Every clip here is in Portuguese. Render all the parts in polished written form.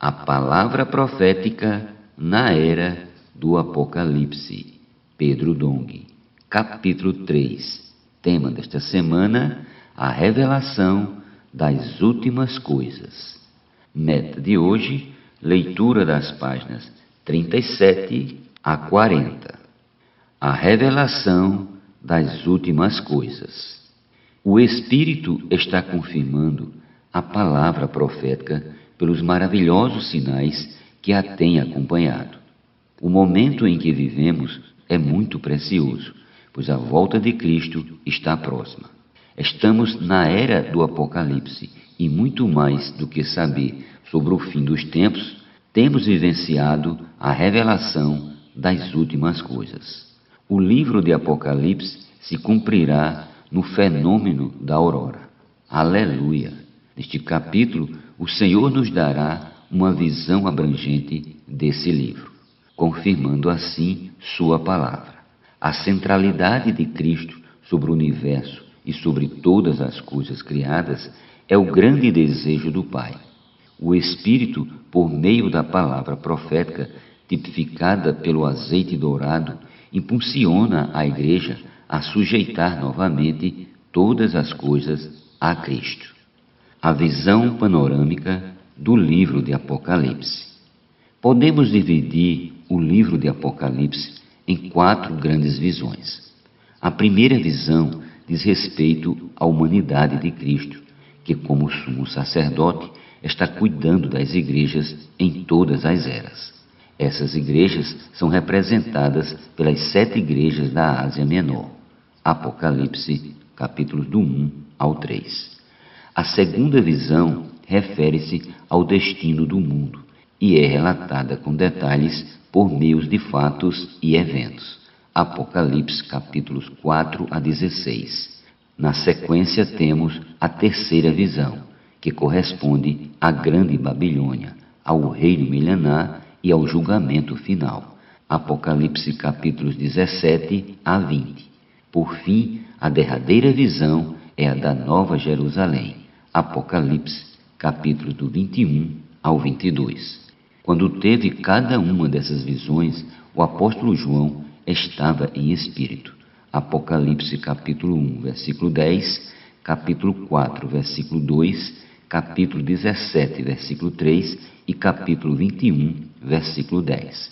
A palavra profética na era do Apocalipse. Pedro Dong. Capítulo 3. Tema desta semana: a revelação das últimas coisas. Meta de hoje: leitura das páginas 37 a 40. A revelação das últimas coisas. O Espírito está confirmando a palavra profética pelos maravilhosos sinais que a têm acompanhado. O momento em que vivemos é muito precioso, pois a volta de Cristo está próxima. Estamos na era do Apocalipse e muito mais do que saber sobre o fim dos tempos, temos vivenciado a revelação das últimas coisas. O livro de Apocalipse se cumprirá no fenômeno da aurora. Aleluia! Neste capítulo, o Senhor nos dará uma visão abrangente desse livro, confirmando assim sua palavra. A centralidade de Cristo sobre o universo e sobre todas as coisas criadas é o grande desejo do Pai. O Espírito, por meio da palavra profética, tipificada pelo azeite dourado, impulsiona a Igreja a sujeitar novamente todas as coisas a Cristo. A visão panorâmica do livro de Apocalipse. Podemos dividir o livro de Apocalipse em 4 grandes visões. A primeira visão diz respeito à humanidade de Cristo, que, como sumo sacerdote, está cuidando das igrejas em todas as eras. Essas igrejas são representadas pelas 7 igrejas da Ásia Menor. Apocalipse, capítulos do 1 ao 3. A segunda visão refere-se ao destino do mundo e é relatada com detalhes por meio de fatos e eventos. Apocalipse, capítulos 4 a 16. Na sequência temos a terceira visão, que corresponde à Grande Babilônia, ao reino milenar e ao julgamento final. Apocalipse, capítulos 17 a 20. Por fim, a derradeira visão é a da Nova Jerusalém. Apocalipse, capítulos do 21 ao 22. Quando teve cada uma dessas visões, o apóstolo João estava em espírito. Apocalipse, capítulo 1, versículo 10, capítulo 4, versículo 2, capítulo 17, versículo 3 e capítulo 21, versículo 10.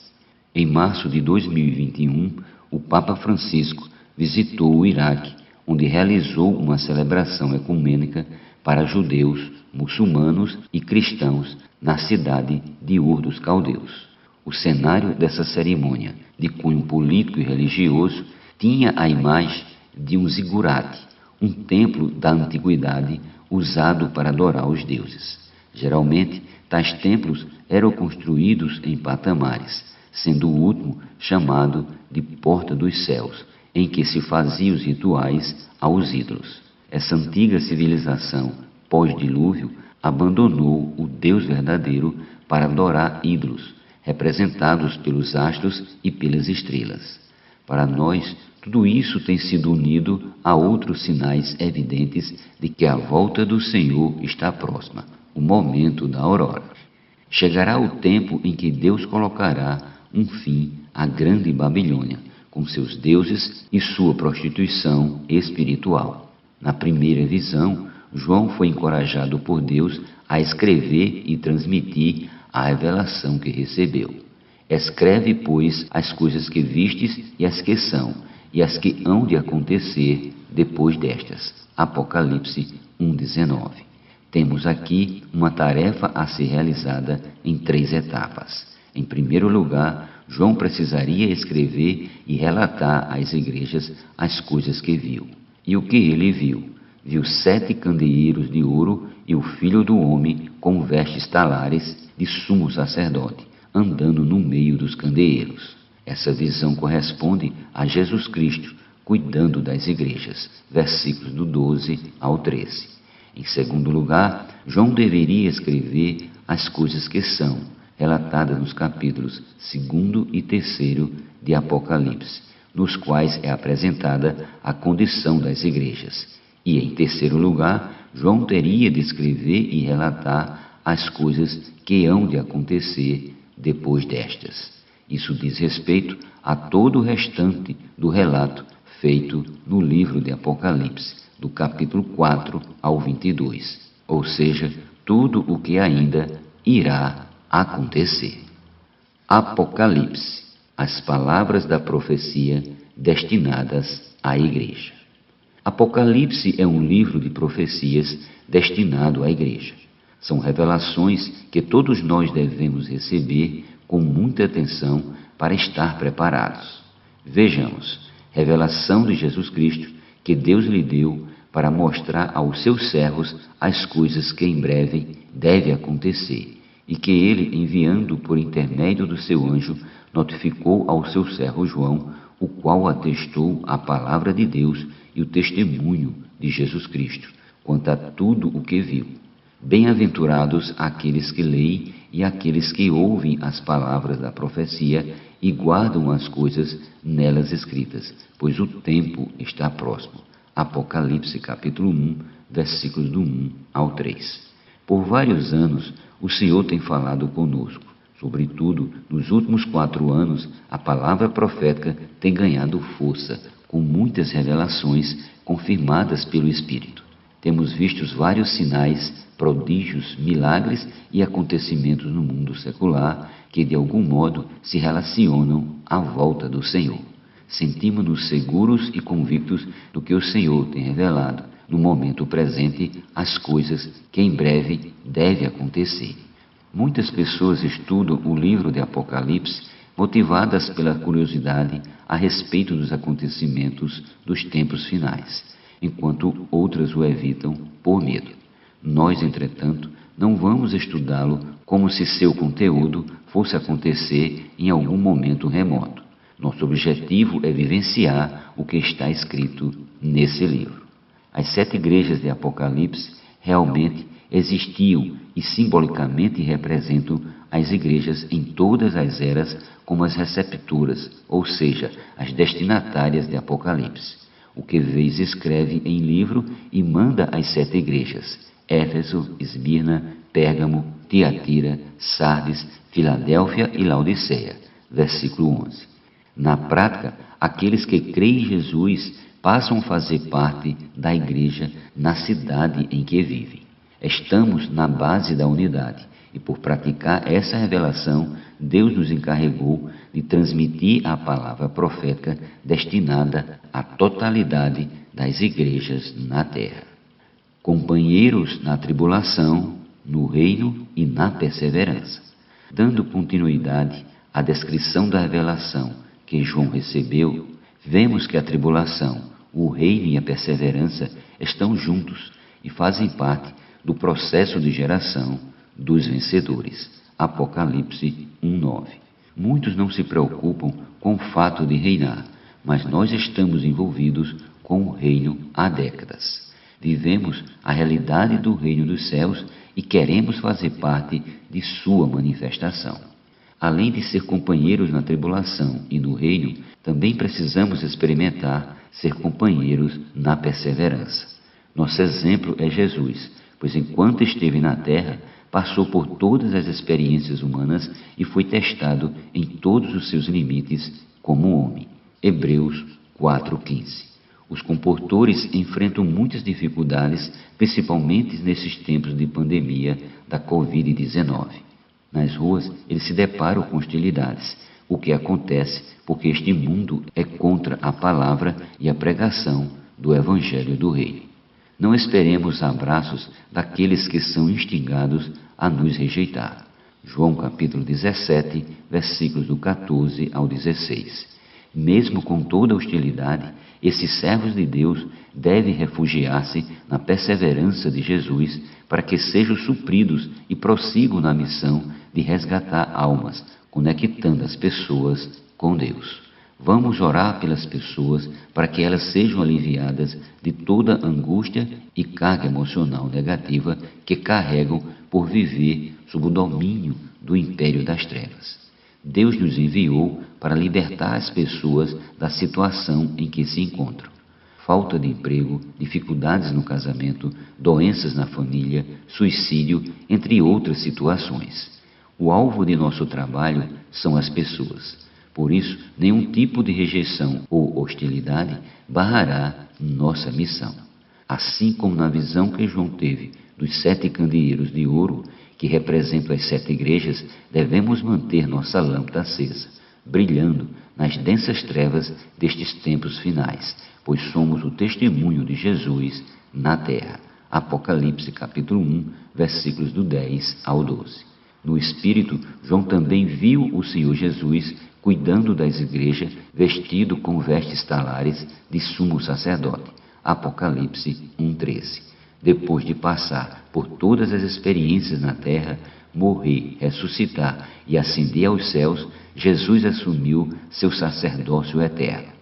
Em março de 2021, o Papa Francisco visitou o Iraque, onde realizou uma celebração ecumênica para judeus, muçulmanos e cristãos na cidade de Ur dos Caldeus. O cenário dessa cerimônia, de cunho político e religioso, tinha a imagem de um zigurate, um templo da antiguidade usado para adorar os deuses. Geralmente, tais templos eram construídos em patamares, sendo o último chamado de Porta dos Céus, em que se faziam os rituais aos ídolos. Essa antiga civilização pós-dilúvio abandonou o Deus verdadeiro para adorar ídolos, representados pelos astros e pelas estrelas. Para nós, tudo isso tem sido unido a outros sinais evidentes de que a volta do Senhor está próxima, o momento da aurora. Chegará o tempo em que Deus colocará um fim à grande Babilônia, com seus deuses e sua prostituição espiritual. Na primeira visão, João foi encorajado por Deus a escrever e transmitir a revelação que recebeu. Escreve, pois, as coisas que vistes e as que são, e as que hão de acontecer depois destas. Apocalipse 1:19. Temos aqui uma tarefa a ser realizada em 3 etapas. Em primeiro lugar, João precisaria escrever e relatar às igrejas as coisas que viu. E o que ele viu? Viu 7 candeeiros de ouro e o Filho do Homem com vestes talares de sumo sacerdote, andando no meio dos candeeiros. Essa visão corresponde a Jesus Cristo, cuidando das igrejas. Versículos do 12 ao 13. Em segundo lugar, João deveria escrever as coisas que são, relatadas nos capítulos 2 e 3 de Apocalipse, nos quais é apresentada a condição das igrejas. E, em terceiro lugar, João teria de escrever e relatar as coisas que hão de acontecer depois destas. Isso diz respeito a todo o restante do relato feito no livro de Apocalipse, do capítulo 4 ao 22, ou seja, tudo o que ainda irá acontecer. Apocalipse, as palavras da profecia destinadas à igreja. Apocalipse é um livro de profecias destinado à igreja. São revelações que todos nós devemos receber com muita atenção para estar preparados. Vejamos, revelação de Jesus Cristo que Deus lhe deu para mostrar aos seus servos as coisas que em breve deve acontecer e que ele, enviando por intermédio do seu anjo, notificou ao seu servo João, o qual atestou a palavra de Deus e o testemunho de Jesus Cristo, quanto a tudo o que viu. Bem-aventurados aqueles que leem e aqueles que ouvem as palavras da profecia e guardam as coisas nelas escritas, pois o tempo está próximo. Apocalipse capítulo 1, versículos do 1 ao 3. Por vários anos, o Senhor tem falado conosco. Sobretudo, nos últimos 4 anos, a palavra profética tem ganhado força, com muitas revelações confirmadas pelo Espírito. Temos visto vários sinais, prodígios, milagres e acontecimentos no mundo secular que, de algum modo, se relacionam à volta do Senhor. Sentimos-nos seguros e convictos do que o Senhor tem revelado, no momento presente, as coisas que em breve devem acontecer. Muitas pessoas estudam o livro de Apocalipse motivadas pela curiosidade a respeito dos acontecimentos dos tempos finais, enquanto outras o evitam por medo. Nós, entretanto, não vamos estudá-lo como se seu conteúdo fosse acontecer em algum momento remoto. Nosso objetivo é vivenciar o que está escrito nesse livro. As 7 igrejas de Apocalipse realmente existiam e simbolicamente representam as igrejas em todas as eras como as receptoras, ou seja, as destinatárias de Apocalipse. O que vês escreve em livro e manda às 7 igrejas: Éfeso, Esmirna, Pérgamo, Tiatira, Sardes, Filadélfia e Laodiceia. Versículo 11. Na prática, aqueles que creem em Jesus passam a fazer parte da igreja na cidade em que vivem. Estamos na base da unidade e, por praticar essa revelação, Deus nos encarregou de transmitir a palavra profética destinada à totalidade das igrejas na terra. Companheiros na tribulação, no reino e na perseverança. Dando continuidade à descrição da revelação que João recebeu, vemos que a tribulação, o reino e a perseverança estão juntos e fazem parte do processo de geração dos vencedores. Apocalipse 1:9. Muitos não se preocupam com o fato de reinar, mas nós estamos envolvidos com o reino há décadas. Vivemos a realidade do reino dos céus e queremos fazer parte de sua manifestação. Além de ser companheiros na tribulação e no reino, também precisamos experimentar ser companheiros na perseverança. Nosso exemplo é Jesus, pois enquanto esteve na terra, passou por todas as experiências humanas e foi testado em todos os seus limites como homem. Hebreus 4:15. Os comportores enfrentam muitas dificuldades, principalmente nesses tempos de pandemia da Covid-19. Nas ruas, eles se deparam com hostilidades, o que acontece porque este mundo é contra a palavra e a pregação do Evangelho do Reino. Não esperemos abraços daqueles que são instigados a nos rejeitar. João capítulo 17, versículos do 14 ao 16. Mesmo com toda hostilidade, esses servos de Deus devem refugiar-se na perseverança de Jesus para que sejam supridos e prossigam na missão de resgatar almas, conectando as pessoas com Deus. Vamos orar pelas pessoas para que elas sejam aliviadas de toda angústia e carga emocional negativa que carregam por viver sob o domínio do império das trevas. Deus nos enviou para libertar as pessoas da situação em que se encontram. falta de emprego, dificuldades no casamento, doenças na família, suicídio, entre outras situações. O alvo de nosso trabalho são as pessoas. Por isso, nenhum tipo de rejeição ou hostilidade barrará nossa missão. Assim como na visão que João teve dos 7 candeeiros de ouro, que representam as 7 igrejas, devemos manter nossa lâmpada acesa, brilhando nas densas trevas destes tempos finais, pois somos o testemunho de Jesus na terra. Apocalipse capítulo 1, versículos do 10 ao 12. No Espírito, João também viu o Senhor Jesus cuidando das igrejas, vestido com vestes talares de sumo sacerdote. Apocalipse 1:13. Depois de passar por todas as experiências na terra, morrer, ressuscitar e ascender aos céus, Jesus assumiu seu sacerdócio eterno.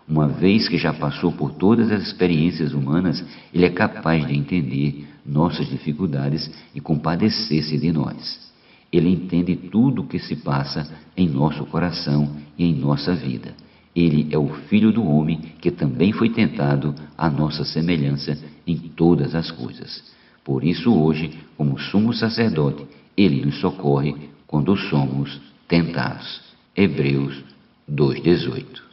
Uma vez que já passou por todas as experiências humanas, ele é capaz de entender nossas dificuldades e compadecer-se de nós. Ele entende tudo o que se passa em nosso coração e em nossa vida. Ele é o Filho do homem que também foi tentado à nossa semelhança em todas as coisas. Por isso hoje, como sumo sacerdote, ele nos socorre quando somos tentados. Hebreus 2:18.